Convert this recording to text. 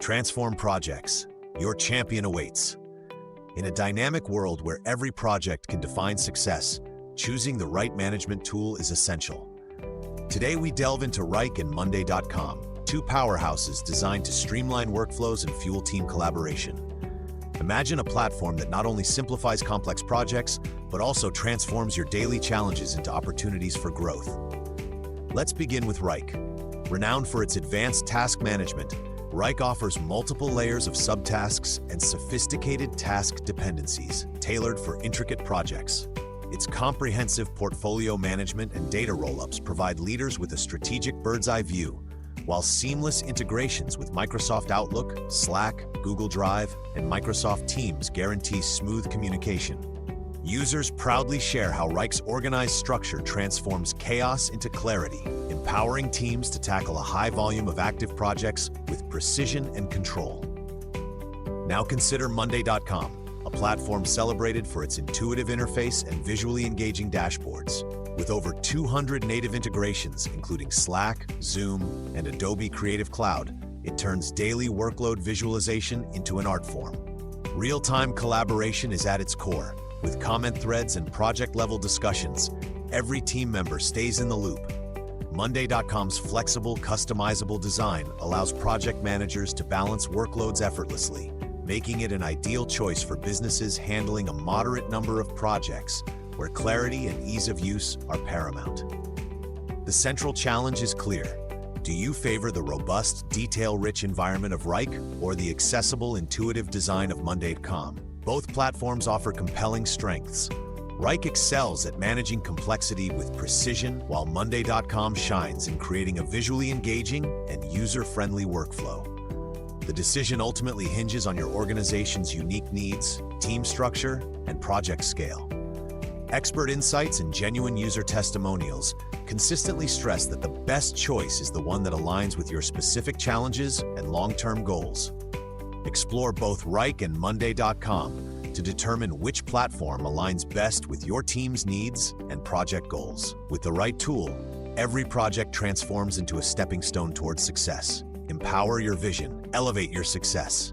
Transform projects. Your champion awaits. In a dynamic world where every project can define success, choosing the right management tool is essential. Today we delve into Wrike and Monday.com, two powerhouses designed to streamline workflows and fuel team collaboration. Imagine a platform that not only simplifies complex projects, but also transforms your daily challenges into opportunities for growth. Let's begin with Wrike. Renowned for its advanced task management, Wrike offers multiple layers of subtasks and sophisticated task dependencies tailored for intricate projects. Its comprehensive portfolio management and data roll-ups provide leaders with a strategic bird's-eye view, while seamless integrations with Microsoft Outlook, Slack, Google Drive, and Microsoft Teams guarantee smooth communication. Users proudly share how Wrike's organized structure transforms chaos into clarity, empowering teams to tackle a high volume of active projects with precision and control. Now consider Monday.com, a platform celebrated for its intuitive interface and visually engaging dashboards. With over 200 native integrations, including Slack, Zoom, and Adobe Creative Cloud, it turns daily workload visualization into an art form. Real-time collaboration is at its core. With comment threads and project-level discussions, every team member stays in the loop. Monday.com's flexible, customizable design allows project managers to balance workloads effortlessly, making it an ideal choice for businesses handling a moderate number of projects where clarity and ease of use are paramount. The central challenge is clear. Do you favor the robust, detail-rich environment of Wrike or the accessible, intuitive design of Monday.com? Both platforms offer compelling strengths. Wrike excels at managing complexity with precision, while Monday.com shines in creating a visually engaging and user-friendly workflow. The decision ultimately hinges on your organization's unique needs, team structure, and project scale. Expert insights and genuine user testimonials consistently stress that the best choice is the one that aligns with your specific challenges and long-term goals. Explore both Wrike and Monday.com to determine which platform aligns best with your team's needs and project goals. With the right tool, every project transforms into a stepping stone towards success. Empower your vision, elevate your success.